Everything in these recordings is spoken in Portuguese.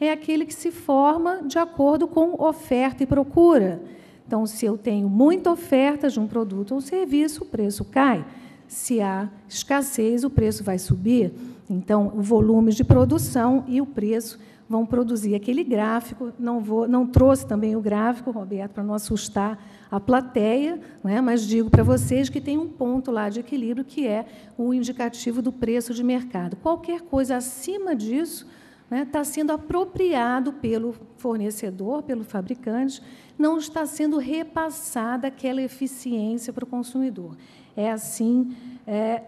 é aquele que se forma de acordo com oferta e procura. Então, se eu tenho muita oferta de um produto ou serviço, o preço cai. Se há escassez, o preço vai subir. Então, o volume de produção e o preço vão produzir aquele gráfico. Não trouxe também o gráfico, Roberto, para não assustar a plateia, né? Mas digo para vocês que tem um ponto lá de equilíbrio, que é o indicativo do preço de mercado. Qualquer coisa acima disso, né, está sendo apropriado pelo fornecedor, pelo fabricante, não está sendo repassada aquela eficiência para o consumidor. É assim,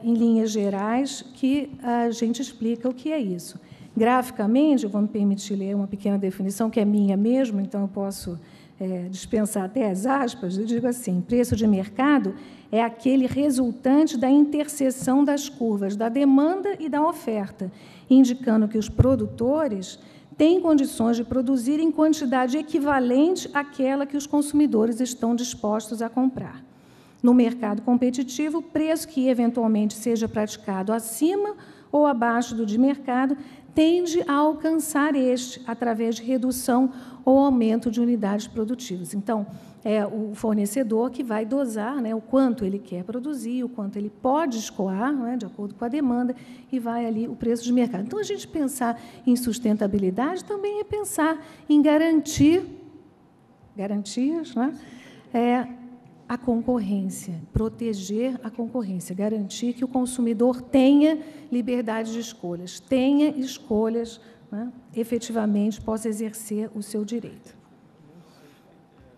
em linhas gerais, que a gente explica o que é isso. Graficamente, eu vou me permitir ler uma pequena definição, que é minha mesmo, então eu posso dispensar até as aspas. Eu digo assim: preço de mercado é aquele resultante da interseção das curvas da demanda e da oferta, indicando que os produtores têm condições de produzir em quantidade equivalente àquela que os consumidores estão dispostos a comprar. No mercado competitivo, o preço que eventualmente seja praticado acima ou abaixo do de mercado tende a alcançar este através de redução ou aumento de unidades produtivas. Então, é o fornecedor que vai dosar, né, o quanto ele quer produzir, o quanto ele pode escoar, né, de acordo com a demanda, e vai ali o preço de mercado. Então, a gente pensar em sustentabilidade também é pensar em garantias, né, a concorrência, proteger a concorrência, garantir que o consumidor tenha liberdade de escolhas, tenha escolhas, né, efetivamente possa exercer o seu direito.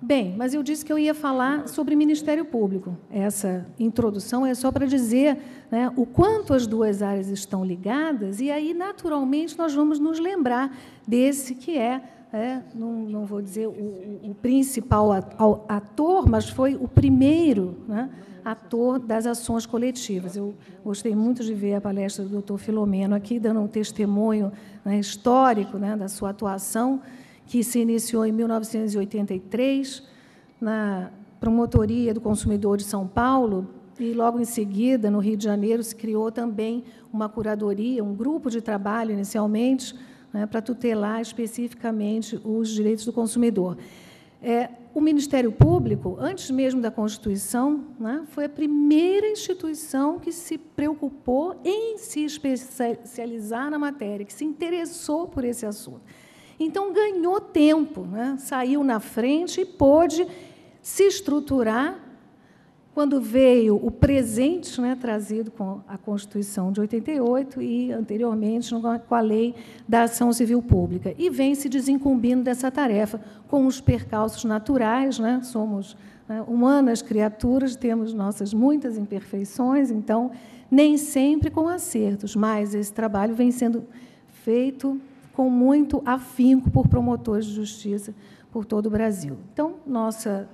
Bem, mas eu disse que eu ia falar sobre Ministério Público. Essa introdução é só para dizer, né, o quanto as duas áreas estão ligadas, e aí, naturalmente, nós vamos nos lembrar desse que não vou dizer o principal ator, mas foi o primeiro, né, ator das ações coletivas. Eu gostei muito de ver a palestra do doutor Filomeno aqui, dando um testemunho, né, histórico, né, da sua atuação, que se iniciou em 1983, na Promotoria do Consumidor de São Paulo, e, logo em seguida, no Rio de Janeiro, se criou também uma curadoria, um grupo de trabalho, inicialmente, né, para tutelar especificamente os direitos do consumidor. O Ministério Público, antes mesmo da Constituição, né, foi a primeira instituição que se preocupou em se especializar na matéria, que se interessou por esse assunto. Então, ganhou tempo, né, saiu na frente e pôde se estruturar. Quando veio o presente, né, trazido com a Constituição de 88 e, anteriormente, com a Lei da Ação Civil Pública, e vem se desincumbindo dessa tarefa com os percalços naturais, né? Somos, né, humanas criaturas, temos nossas muitas imperfeições, então, nem sempre com acertos, mas esse trabalho vem sendo feito com muito afinco por promotores de justiça por todo o Brasil. Então, nossa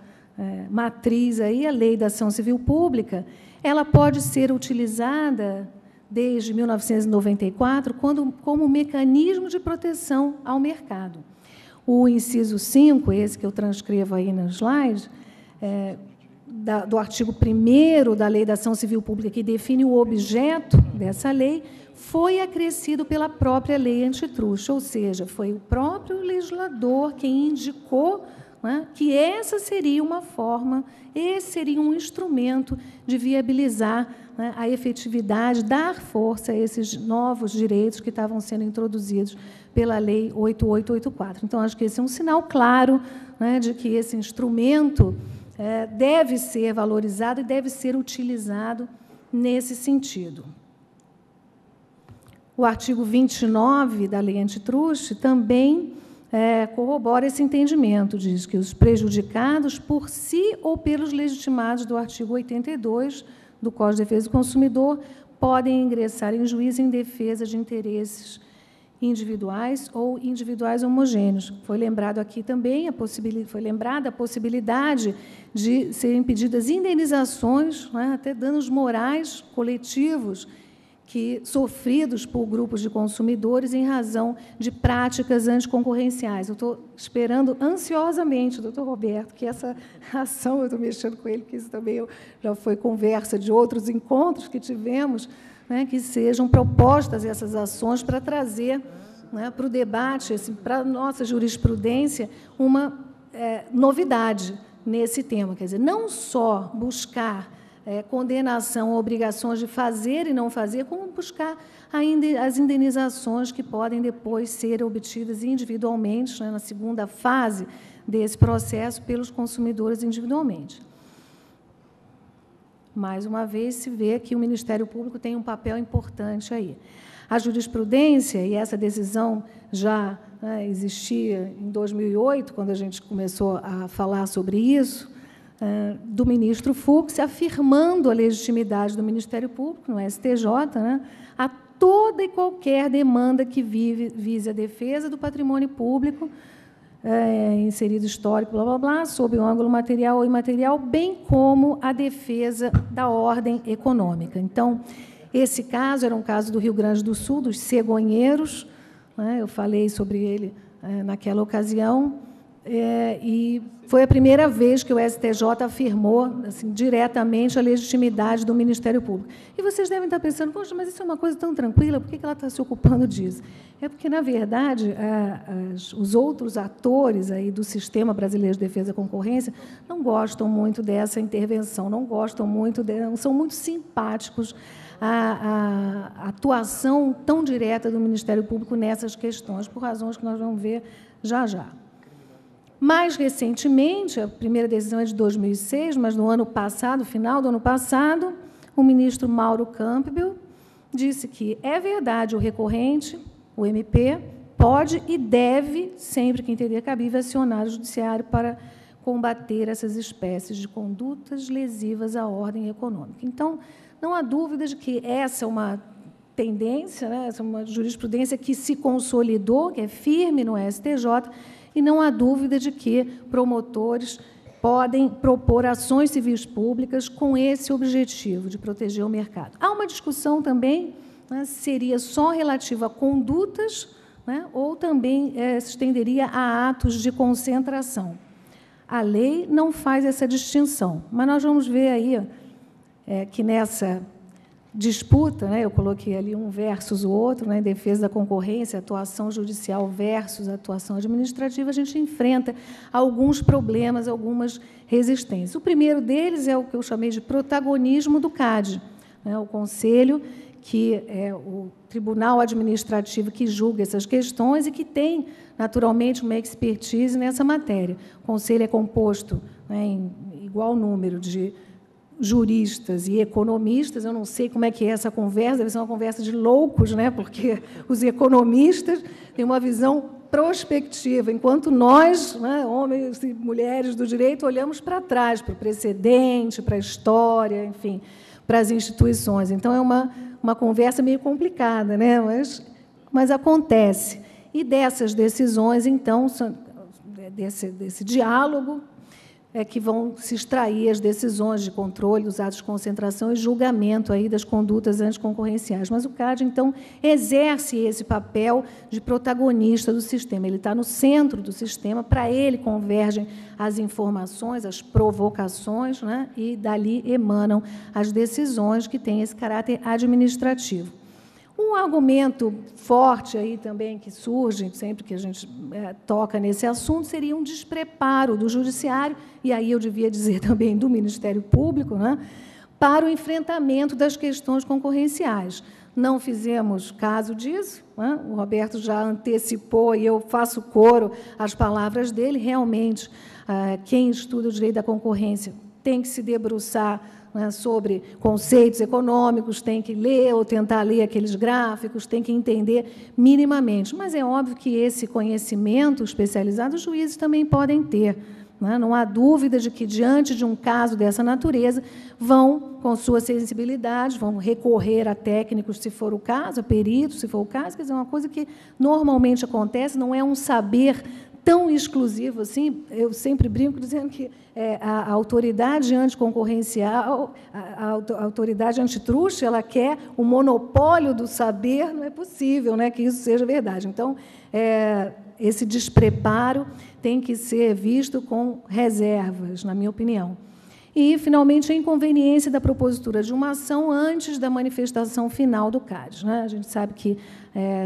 matriz aí, a Lei da Ação Civil Pública, ela pode ser utilizada desde 1994 como mecanismo de proteção ao mercado. O inciso 5, esse que eu transcrevo aí no slide, do artigo 1º da Lei da Ação Civil Pública, que define o objeto dessa lei, foi acrescido pela própria lei antitruste, ou seja, foi o próprio legislador quem indicou, né, que essa seria uma forma, esse seria um instrumento de viabilizar, né, a efetividade, dar força a esses novos direitos que estavam sendo introduzidos pela Lei 8884. Então, acho que esse é um sinal claro, né, de que esse instrumento deve ser valorizado e deve ser utilizado nesse sentido. O artigo 29 da Lei Antitruste também corrobora esse entendimento, diz que os prejudicados por si ou pelos legitimados do artigo 82 do Código de Defesa do Consumidor podem ingressar em juízo em defesa de interesses individuais ou individuais homogêneos. Foi lembrado aqui também foi lembrada a possibilidade de serem pedidas indenizações, né, até danos morais coletivos sofridos por grupos de consumidores em razão de práticas anticoncorrenciais. Eu estou esperando ansiosamente, doutor Roberto, que essa ação, eu estou mexendo com ele, porque isso também já foi conversa de outros encontros que tivemos, né, que sejam propostas essas ações para trazer né, para o debate, assim, para a nossa jurisprudência, uma novidade nesse tema. Quer dizer, não só buscar condenação ou obrigações de fazer e não fazer, como buscar ainda as indenizações que podem depois ser obtidas individualmente, né, na segunda fase desse processo, pelos consumidores individualmente. Mais uma vez, se vê que o Ministério Público tem um papel importante aí. A jurisprudência, e essa decisão já, né, existia em 2008, quando a gente começou a falar sobre isso, do ministro Fux, afirmando a legitimidade do Ministério Público, no STJ, né, a toda e qualquer demanda que vise a defesa do patrimônio público, inserido histórico, blá, blá, blá, sob o ângulo material ou imaterial, bem como a defesa da ordem econômica. Então, esse caso era um caso do Rio Grande do Sul, dos cegonheiros, né, eu falei sobre ele naquela ocasião, e foi a primeira vez que o STJ afirmou assim, diretamente a legitimidade do Ministério Público. E vocês devem estar pensando, poxa, mas isso é uma coisa tão tranquila, por que ela está se ocupando disso? É porque, na verdade, os outros atores aí do Sistema Brasileiro de Defesa da Concorrência não gostam muito dessa intervenção, não gostam muito, não são muito simpáticos à atuação tão direta do Ministério Público nessas questões, por razões que nós vamos ver já já. Mais recentemente, a primeira decisão é de 2006, mas no ano passado, final do ano passado, o ministro Mauro Campbell disse que é verdade o recorrente, o MP, pode e deve, sempre que entender cabível, acionar o judiciário para combater essas espécies de condutas lesivas à ordem econômica. Então, não há dúvida de que essa é uma tendência, né, essa é uma jurisprudência que se consolidou, que é firme no STJ, e não há dúvida de que promotores podem propor ações civis públicas com esse objetivo, de proteger o mercado. Há uma discussão também, né, se seria só relativa a condutas, né, ou também se estenderia a atos de concentração. A lei não faz essa distinção, mas nós vamos ver aí que nessa disputa, né, eu coloquei ali um versus o outro, né, defesa da concorrência, atuação judicial versus atuação administrativa, a gente enfrenta alguns problemas, algumas resistências. O primeiro deles é o que eu chamei de protagonismo do CAD, né, o Conselho, que é o tribunal administrativo que julga essas questões e que tem, naturalmente, uma expertise nessa matéria. O Conselho é composto, né, em igual número de juristas e economistas. Eu não sei como é que é essa conversa, deve ser uma conversa de loucos, né? Porque os economistas têm uma visão prospectiva, enquanto nós, né, homens e mulheres do direito, olhamos para trás, para o precedente, para a história, enfim, para as instituições. Então, é uma conversa meio complicada, né? Mas acontece. E dessas decisões, então, desse diálogo, é que vão se extrair as decisões de controle dos atos de concentração e julgamento aí das condutas anticoncorrenciais. Mas o CAD, então, exerce esse papel de protagonista do sistema. Ele está no centro do sistema, para ele convergem as informações, as provocações, né, e dali emanam as decisões que têm esse caráter administrativo. Um argumento forte aí também que surge sempre que a gente toca nesse assunto seria um despreparo do judiciário, e aí eu devia dizer também do Ministério Público, né, para o enfrentamento das questões concorrenciais. Não fizemos caso disso, né? O Roberto já antecipou, e eu faço coro às palavras dele. Realmente, quem estuda o direito da concorrência tem que se debruçar, né, sobre conceitos econômicos, tem que ler ou tentar ler aqueles gráficos, tem que entender minimamente. Mas é óbvio que esse conhecimento especializado os juízes também podem ter, né? Não há dúvida de que, diante de um caso dessa natureza, vão, com sua sensibilidade, vão recorrer a técnicos, se for o caso, a peritos, se for o caso. Quer dizer, uma coisa que normalmente acontece, não é um saber tão exclusivo assim. Eu sempre brinco dizendo que a autoridade anticoncorrencial, a autoridade antitruste, ela quer o monopólio do saber, não é possível, né, que isso seja verdade. Então, esse despreparo tem que ser visto com reservas, na minha opinião. E, finalmente, a inconveniência da propositura de uma ação antes da manifestação final do CAD, né? A gente sabe que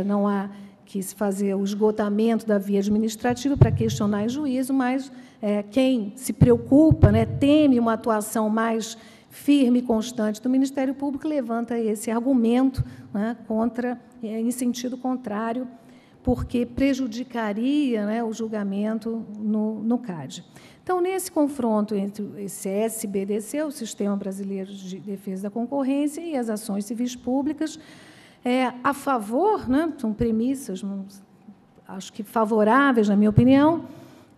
não há que se fazia o esgotamento da via administrativa para questionar em juízo, mas quem se preocupa, né, teme uma atuação mais firme e constante do Ministério Público, levanta esse argumento, né, em sentido contrário, porque prejudicaria, né, o julgamento no CAD. Então, nesse confronto entre esse SBDC, o Sistema Brasileiro de Defesa da Concorrência, e as ações civis públicas, a favor, né, são premissas, acho que favoráveis, na minha opinião.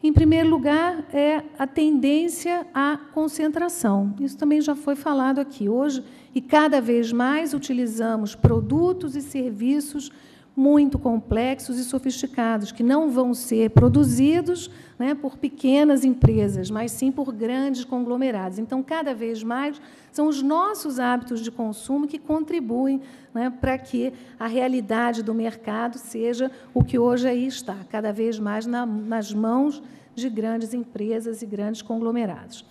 Em primeiro lugar, é a tendência à concentração. Isso também já foi falado aqui hoje, e cada vez mais utilizamos produtos e serviços muito complexos e sofisticados, que não vão ser produzidos, né, por pequenas empresas, mas sim por grandes conglomerados. Então, cada vez mais, são os nossos hábitos de consumo que contribuem, né, para que a realidade do mercado seja o que hoje aí está, cada vez mais nas mãos de grandes empresas e grandes conglomerados.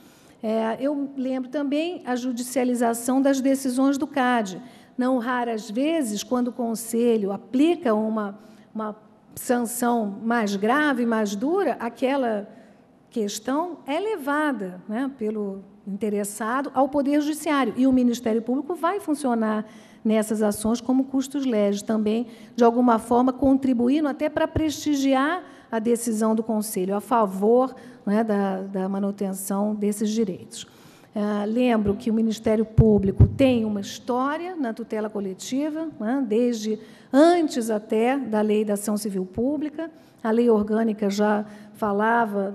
Eu lembro também a judicialização das decisões do CAD. Não raras vezes, quando o Conselho aplica uma sanção mais grave, mais dura, aquela questão é levada, né, pelo interessado ao Poder Judiciário, e o Ministério Público vai funcionar nessas ações como custos legis, também, de alguma forma, contribuindo até para prestigiar a decisão do Conselho a favor, né, da manutenção desses direitos. Lembro que o Ministério Público tem uma história na tutela coletiva, né, desde antes até da Lei da Ação Civil Pública. A lei orgânica já falava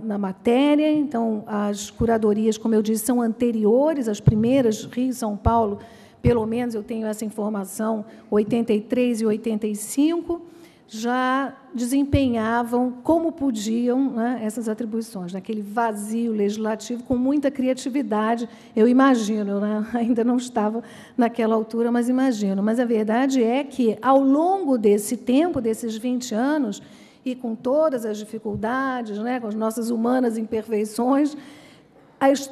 na matéria, então, as curadorias, como eu disse, são anteriores, as primeiras, Rio e São Paulo, pelo menos eu tenho essa informação, 83 e 85, já desempenhavam como podiam, né, essas atribuições, naquele vazio legislativo, com muita criatividade, eu imagino, né, ainda não estava naquela altura, mas imagino. Mas a verdade é que, ao longo desse tempo, desses 20 anos, e com todas as dificuldades, né, com as nossas humanas imperfeições,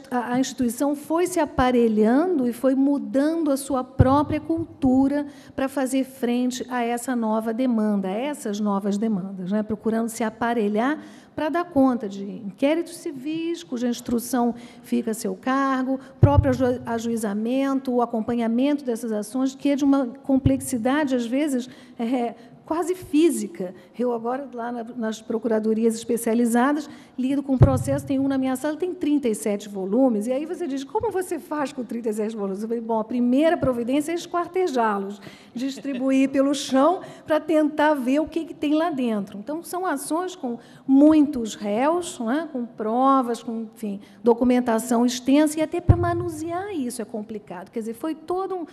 a instituição foi se aparelhando e foi mudando a sua própria cultura para fazer frente a essa nova demanda, a essas novas demandas, né? Procurando se aparelhar para dar conta de inquéritos civis, cuja instrução fica a seu cargo, próprio ajuizamento, o acompanhamento dessas ações, que é de uma complexidade, às vezes, quase física. Eu agora, lá nas procuradorias especializadas, lido com processo, tem um na minha sala, tem 37 volumes, e aí você diz, como você faz com 37 volumes? Eu falei, bom, a primeira providência é esquartejá-los, distribuir pelo chão para tentar ver o que tem lá dentro. Então, são ações com muitos réus, né, com provas, com, enfim, documentação extensa, e até para manusear isso é complicado. Quer dizer, foi todo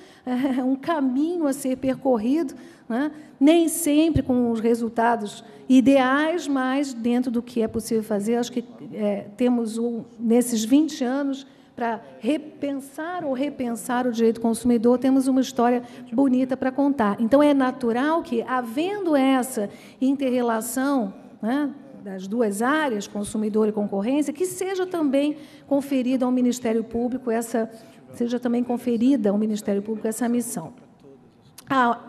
um caminho a ser percorrido, né, nem sempre com os resultados ideais, mas dentro do que é possível fazer. Acho que temos, nesses 20 anos, para repensar o direito do consumidor, temos uma história bonita para contar. Então, é natural que, havendo essa inter-relação, né, das duas áreas, consumidor e concorrência, que seja também conferida ao Ministério Público essa missão.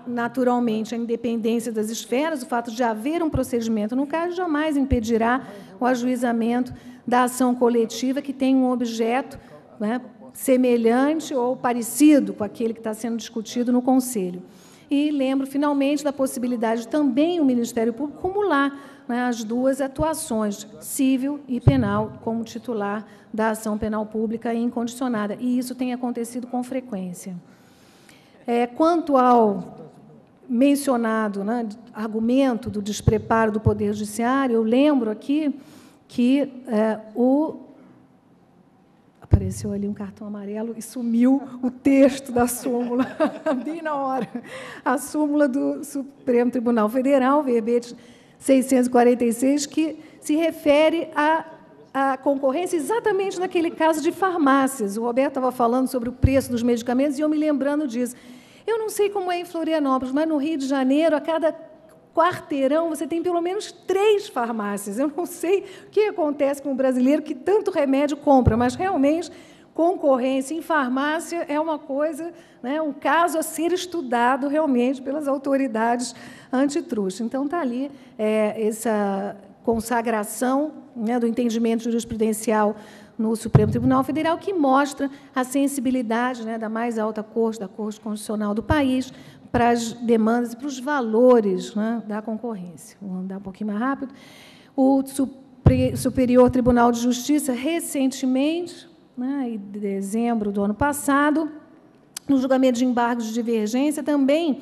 Naturalmente, a independência das esferas, o fato de haver um procedimento no caso, jamais impedirá o ajuizamento da ação coletiva que tem um objeto, né, semelhante ou parecido com aquele que está sendo discutido no Conselho. E lembro, finalmente, da possibilidade de também o Ministério Público acumular, né, as duas atuações, civil e penal, como titular da ação penal pública incondicionada. E isso tem acontecido com frequência. Quanto ao mencionado, né, argumento do despreparo do Poder Judiciário, eu lembro aqui que apareceu ali um cartão amarelo e sumiu o texto da súmula, bem na hora. A súmula do Supremo Tribunal Federal, verbete 646, que se refere à concorrência exatamente naquele caso de farmácias. O Roberto estava falando sobre o preço dos medicamentos e eu me lembrando disso. Eu não sei como é em Florianópolis, mas no Rio de Janeiro, a cada quarteirão, você tem pelo menos 3 farmácias. Eu não sei o que acontece com o brasileiro que tanto remédio compra, mas, realmente, concorrência em farmácia é uma coisa, né, um caso a ser estudado realmente pelas autoridades antitruste. Então, está ali essa consagração, né, do entendimento jurisprudencial no Supremo Tribunal Federal, que mostra a sensibilidade, né, da mais alta corte, da Corte Constitucional do país, para as demandas e para os valores, né, da concorrência. Vou andar um pouquinho mais rápido. O Superior Tribunal de Justiça, recentemente, né, em dezembro do ano passado, no julgamento de embargo de divergência, também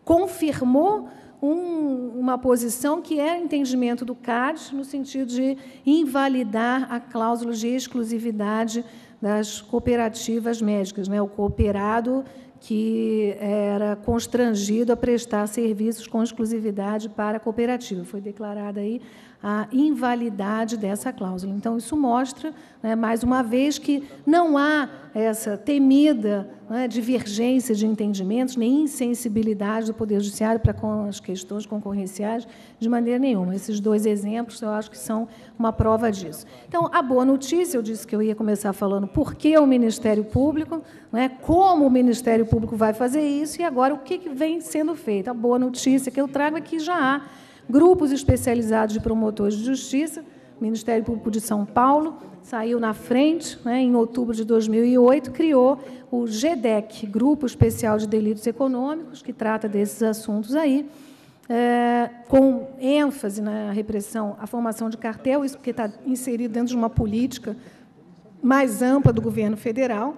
confirmou uma posição que é entendimento do CAD, no sentido de invalidar a cláusula de exclusividade das cooperativas médicas, né, o cooperado que era constrangido a prestar serviços com exclusividade para a cooperativa. Foi declarada aí a invalidade dessa cláusula. Então, isso mostra, né, mais uma vez, que não há essa temida, né, divergência de entendimentos, nem insensibilidade do Poder Judiciário para com as questões concorrenciais, de maneira nenhuma. Esses dois exemplos, eu acho que são uma prova disso. Então, a boa notícia, eu disse que eu ia começar falando por que o Ministério Público, né, como o Ministério Público vai fazer isso, e agora o que vem sendo feito. A boa notícia que eu trago é que já há grupos especializados de promotores de justiça. O Ministério Público de São Paulo saiu na frente, né, em outubro de 2008, criou o GDEC, Grupo Especial de Delitos Econômicos, que trata desses assuntos aí, com ênfase na repressão à formação de cartel, isso porque está inserido dentro de uma política mais ampla do governo federal,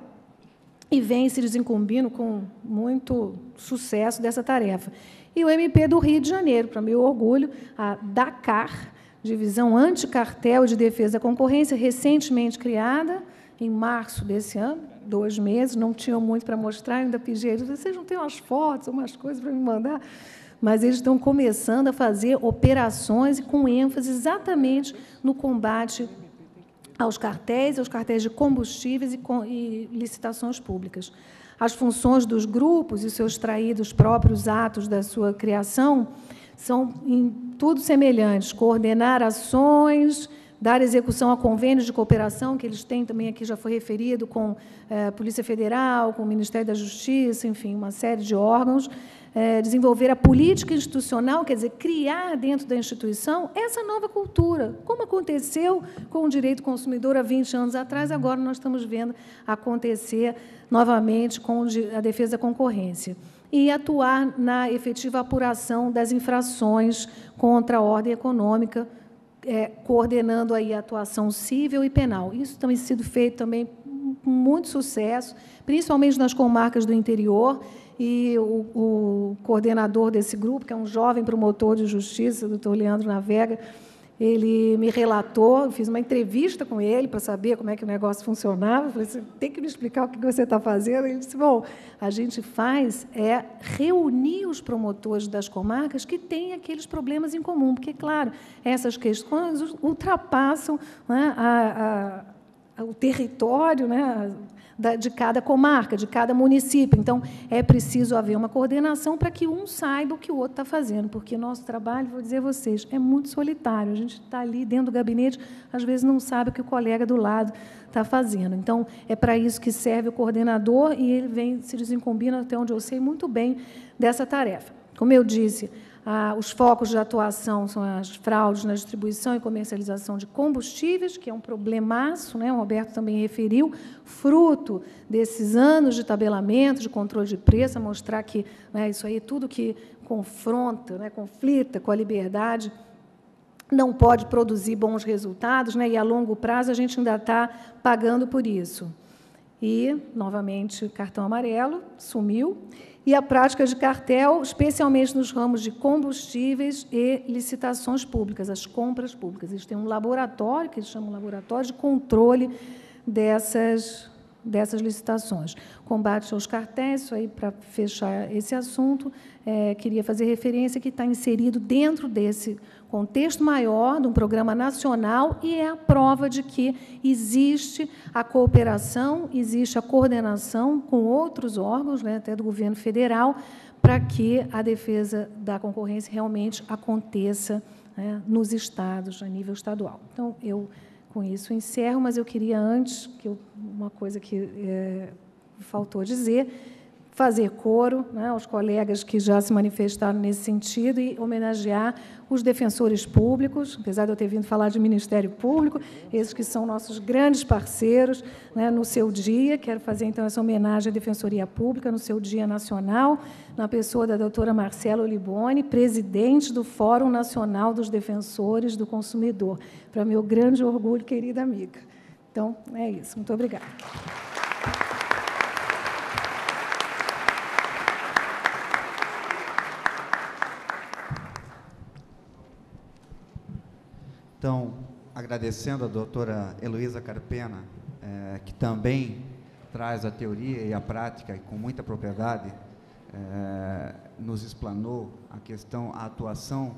e vem se desincumbindo com muito sucesso dessa tarefa. E o MP do Rio de Janeiro, para meu orgulho, a DACAR, Divisão Anticartel de Defesa da Concorrência, recentemente criada, em março desse ano, 2 meses, não tinham muito para mostrar, ainda pedi a eles, vocês não têm umas fotos, umas coisas para me mandar? Mas eles estão começando a fazer operações com ênfase exatamente no combate aos cartéis de combustíveis e licitações públicas. As funções dos grupos e seus traídos próprios atos da sua criação são em tudo semelhantes: coordenar ações, dar execução a convênios de cooperação, que eles têm também, aqui já foi referido, com a Polícia Federal, com o Ministério da Justiça, enfim, uma série de órgãos, desenvolver a política institucional, quer dizer, criar dentro da instituição essa nova cultura, como aconteceu com o direito do consumidor há 20 anos atrás, agora nós estamos vendo acontecer novamente com a defesa da concorrência. E atuar na efetiva apuração das infrações contra a ordem econômica, coordenando aí a atuação civil e penal. Isso tem sido feito também com muito sucesso, principalmente nas comarcas do interior, e o coordenador desse grupo, que é um jovem promotor de justiça, o doutor Leandro Navega, ele me relatou, eu fiz uma entrevista com ele para saber como é que o negócio funcionava. Eu falei, você tem que me explicar o que você está fazendo. Ele disse, bom, a gente faz reunir os promotores das comarcas que têm aqueles problemas em comum, porque, claro, essas questões ultrapassam, né, o território, né, de cada comarca, de cada município. Então, é preciso haver uma coordenação para que um saiba o que o outro está fazendo, porque nosso trabalho, vou dizer a vocês, é muito solitário. A gente está ali dentro do gabinete, às vezes não sabe o que o colega do lado está fazendo. Então, é para isso que serve o coordenador, e ele vem se desincumbindo, até onde eu sei, muito bem dessa tarefa. Como eu disse, os focos de atuação são as fraudes na distribuição e comercialização de combustíveis, que é um problemaço, né? O Roberto também referiu, fruto desses anos de tabelamento, de controle de preço, a mostrar que, né, isso aí, tudo que confronta, né, conflita com a liberdade, não pode produzir bons resultados, né? E, a longo prazo, a gente ainda está pagando por isso. E, novamente, cartão amarelo, sumiu. E a prática de cartel, especialmente nos ramos de combustíveis e licitações públicas, as compras públicas. Eles têm um laboratório, que eles chamam de laboratório de controle dessas licitações. Combate aos cartéis, isso aí, para fechar esse assunto, queria fazer referência que está inserido dentro desse contexto maior, de um programa nacional, e é a prova de que existe a cooperação, existe a coordenação com outros órgãos, né, até do governo federal, para que a defesa da concorrência realmente aconteça, né, nos estados, a nível estadual. Então, eu com isso encerro, mas eu queria antes, uma coisa que faltou dizer, fazer coro, né, aos colegas que já se manifestaram nesse sentido e homenagear os defensores públicos, apesar de eu ter vindo falar de Ministério Público, esses que são nossos grandes parceiros, né, no seu dia. Quero fazer, então, essa homenagem à Defensoria Pública no seu Dia Nacional, na pessoa da doutora Marcela Oliboni, presidente do Fórum Nacional dos Defensores do Consumidor, para meu grande orgulho, querida amiga. Então, é isso. Muito obrigada. Então, agradecendo a doutora Heloísa Carpena, que também traz a teoria e a prática, e com muita propriedade, nos explanou a questão, a atuação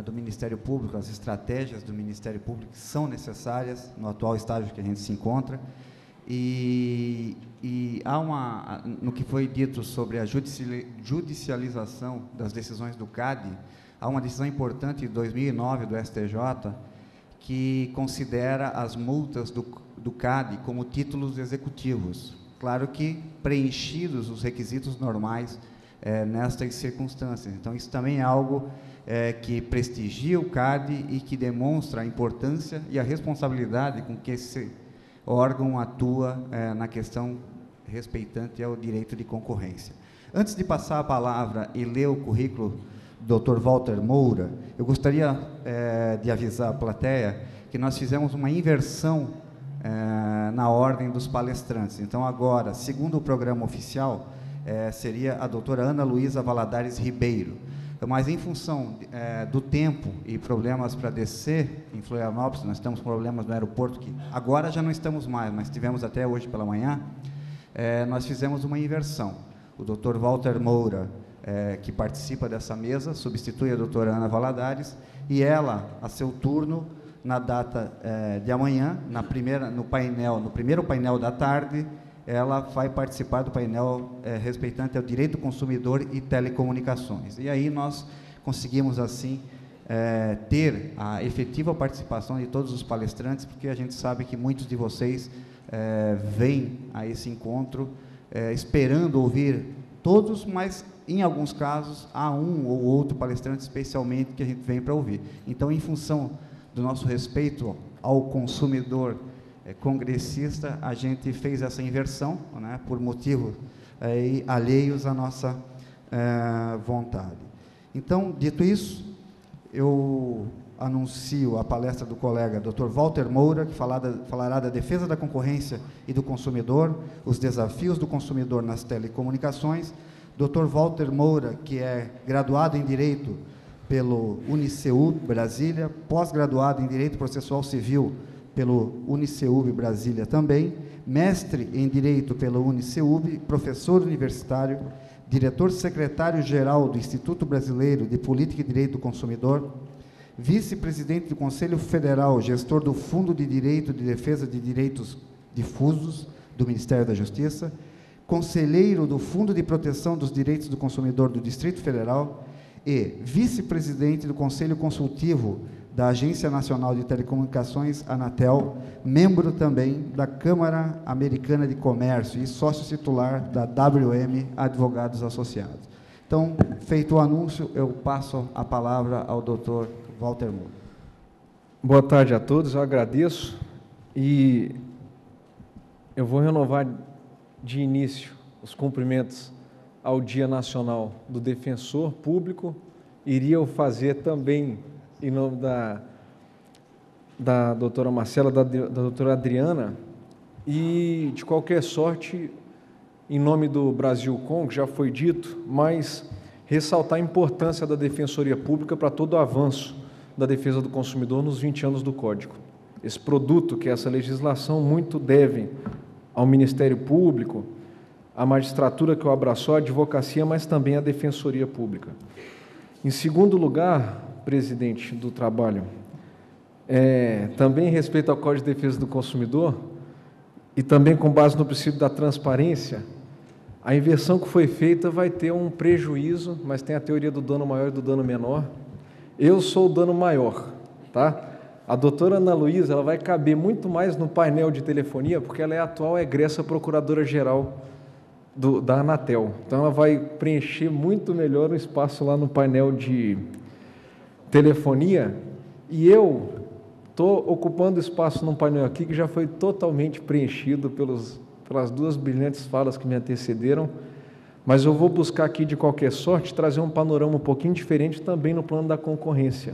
do Ministério Público, as estratégias do Ministério Público que são necessárias no atual estágio que a gente se encontra. E há no que foi dito sobre a judicialização das decisões do CAD, há uma decisão importante de 2009 do STJ, que considera as multas do CAD como títulos executivos. Claro que preenchidos os requisitos normais nestas circunstâncias. Então, isso também é algo que prestigia o CAD e que demonstra a importância e a responsabilidade com que esse órgão atua na questão respeitante ao direito de concorrência. Antes de passar a palavra e ler o currículo Dr. Walter Moura, eu gostaria de avisar a plateia que nós fizemos uma inversão na ordem dos palestrantes. Então, agora, segundo o programa oficial, seria a doutora Ana Luísa Valadares Ribeiro. Mas, em função do tempo e problemas para descer em Florianópolis, nós temos problemas no aeroporto, que agora já não estamos mais, mas tivemos até hoje pela manhã, nós fizemos uma inversão. O Dr. Walter Moura, que participa dessa mesa, substitui a doutora Ana Valadares, e ela, a seu turno, na data de amanhã, no primeiro painel da tarde, ela vai participar do painel respeitante ao direito do consumidor e telecomunicações. E aí nós conseguimos, assim, ter a efetiva participação de todos os palestrantes, porque a gente sabe que muitos de vocês vêm a esse encontro esperando ouvir todos, mas, em alguns casos, há um ou outro palestrante especialmente que a gente vem para ouvir. Então, em função do nosso respeito ao consumidor congressista, a gente fez essa inversão, né, por motivos alheios à nossa vontade. Então, dito isso, eu anuncio a palestra do colega Dr. Walter Moura, que falará da defesa da concorrência e do consumidor, os desafios do consumidor nas telecomunicações. Dr. Walter Moura, que é graduado em Direito pelo UniCeub Brasília, pós-graduado em Direito Processual Civil pelo UniCeub Brasília também, mestre em Direito pelo UniCeub, professor universitário, diretor secretário-geral do Instituto Brasileiro de Política e Direito do Consumidor, vice-presidente do Conselho Federal, gestor do Fundo de Direito de Defesa de Direitos Difusos do Ministério da Justiça, conselheiro do Fundo de Proteção dos Direitos do Consumidor do Distrito Federal e vice-presidente do Conselho Consultivo da Agência Nacional de Telecomunicações, Anatel, membro também da Câmara Americana de Comércio e sócio titular da WM Advogados Associados. Então, feito o anúncio, eu passo a palavra ao Dr. Walter Moura. Boa tarde a todos, eu agradeço e eu vou renovar de início os cumprimentos ao Dia Nacional do Defensor Público. Iria fazer também em nome da doutora Marcela, da doutora Adriana, e, de qualquer sorte, em nome do Brasilcom, que já foi dito, mas ressaltar a importância da Defensoria Pública para todo o avanço da defesa do consumidor nos 20 anos do Código. Esse produto, que é essa legislação, muito devem ao Ministério Público, à magistratura que o abraçou, à advocacia, mas também à Defensoria Pública. Em segundo lugar, presidente do trabalho, também em respeito ao Código de Defesa do Consumidor e também com base no princípio da transparência, a inversão que foi feita vai ter um prejuízo, mas tem a teoria do dano maior e do dano menor. Eu sou o dano maior, tá? A doutora Ana Luísa, ela vai caber muito mais no painel de telefonia, porque ela é a atual egressa procuradora-geral da Anatel. Então, ela vai preencher muito melhor o espaço lá no painel de telefonia. E eu estou ocupando espaço num painel aqui que já foi totalmente preenchido pelas duas brilhantes falas que me antecederam, mas eu vou buscar aqui, de qualquer sorte, trazer um panorama um pouquinho diferente também no plano da concorrência.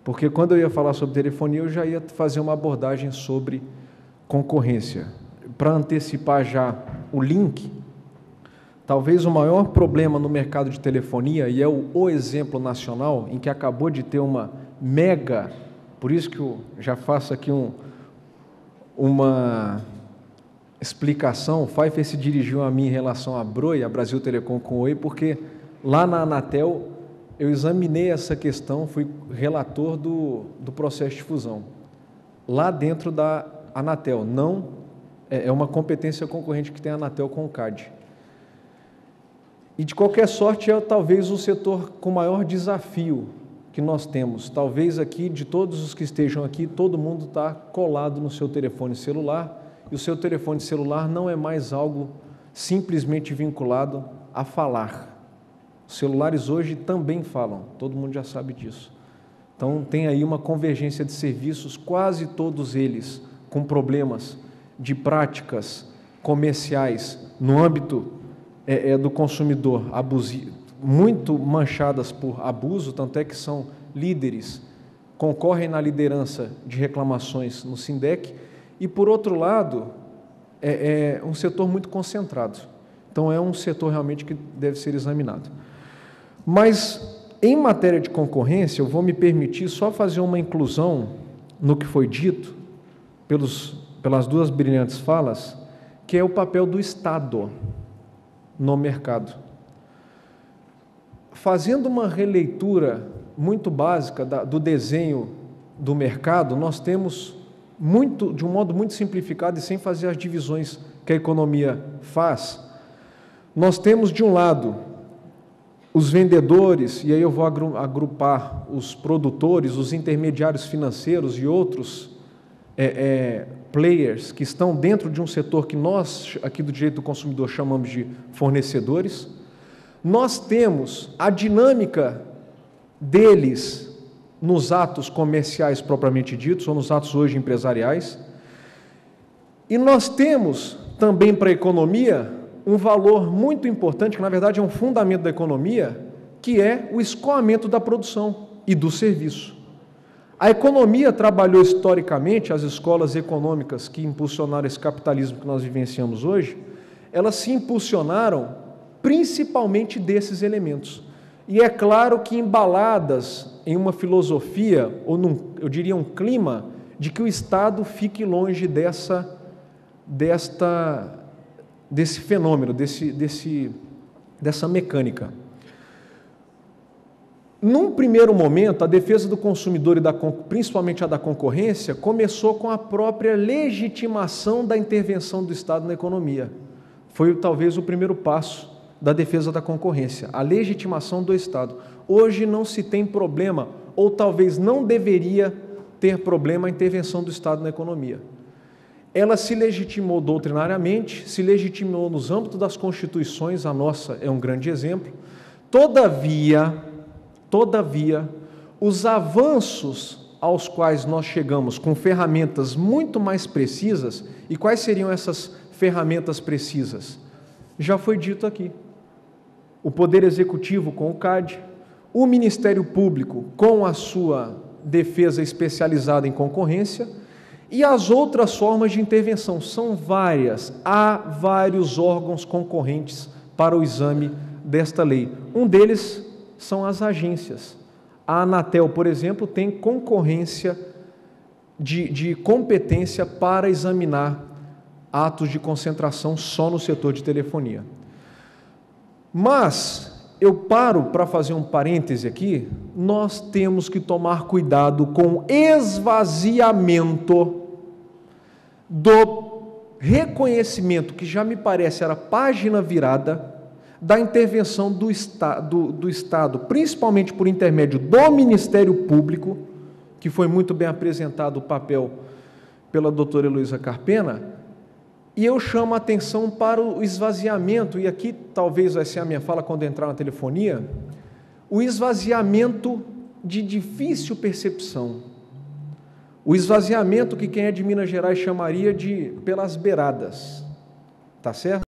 Porque quando eu ia falar sobre telefonia, eu já ia fazer uma abordagem sobre concorrência. Para antecipar já o link, talvez o maior problema no mercado de telefonia, e é o exemplo nacional, em que acabou de ter uma mega, por isso que eu já faço aqui uma explicação. O Pfeiffer se dirigiu a mim em relação à BROE, a Brasil Telecom com Oi, porque lá na Anatel eu examinei essa questão, fui relator do processo de fusão, lá dentro da Anatel, não é uma competência concorrente que tem a Anatel com o CAD. E, de qualquer sorte, é talvez o setor com maior desafio que nós temos. Talvez aqui, de todos os que estejam aqui, todo mundo está colado no seu telefone celular, e o seu telefone celular não é mais algo simplesmente vinculado a falar. Os celulares hoje também falam, todo mundo já sabe disso. Então, tem aí uma convergência de serviços, quase todos eles com problemas de práticas comerciais no âmbito do consumidor abusivo, muito manchadas por abuso, tanto é que são líderes, concorrem na liderança de reclamações no SINDEC, e, por outro lado, é um setor muito concentrado. Então, é um setor realmente que deve ser examinado. Mas, em matéria de concorrência, eu vou me permitir só fazer uma inclusão no que foi dito pelas duas brilhantes falas, que é o papel do Estado no mercado. Fazendo uma releitura muito básica do desenho do mercado, nós temos, de um modo muito simplificado e sem fazer as divisões que a economia faz, nós temos, de um lado, os vendedores, e aí eu vou agrupar os produtores, os intermediários financeiros e outros players que estão dentro de um setor que nós, aqui do direito do consumidor, chamamos de fornecedores. Nós temos a dinâmica deles nos atos comerciais propriamente ditos, ou nos atos hoje empresariais, e nós temos também para a economia um valor muito importante, que na verdade é um fundamento da economia, que é o escoamento da produção e do serviço. A economia trabalhou historicamente, as escolas econômicas que impulsionaram esse capitalismo que nós vivenciamos hoje, elas se impulsionaram principalmente desses elementos. E é claro que embaladas em uma filosofia, ou eu diria um clima, de que o Estado fique longe desse fenômeno, dessa mecânica. Num primeiro momento, a defesa do consumidor, principalmente a da concorrência, começou com a própria legitimação da intervenção do Estado na economia. Foi talvez o primeiro passo da defesa da concorrência, a legitimação do Estado. Hoje não se tem problema, ou talvez não deveria ter problema, a intervenção do Estado na economia. Ela se legitimou doutrinariamente, se legitimou nos âmbitos das constituições, a nossa é um grande exemplo. Todavia, os avanços aos quais nós chegamos com ferramentas muito mais precisas, e quais seriam essas ferramentas precisas? Já foi dito aqui. O Poder Executivo com o CAD, o Ministério Público com a sua defesa especializada em concorrência, e as outras formas de intervenção, são várias, há vários órgãos concorrentes para o exame desta lei. Um deles são as agências. A Anatel, por exemplo, tem concorrência de competência para examinar atos de concentração só no setor de telefonia. Mas eu paro para fazer um parêntese aqui, nós temos que tomar cuidado com o esvaziamento do reconhecimento, que já me parece era página virada, da intervenção do Estado, principalmente por intermédio do Ministério Público, que foi muito bem apresentado o papel pela doutora Heloísa Carpena, e eu chamo a atenção para o esvaziamento, e aqui talvez vai ser a minha fala quando entrar na telefonia, o esvaziamento de difícil percepção, o esvaziamento que quem é de Minas Gerais chamaria de pelas beiradas, tá certo?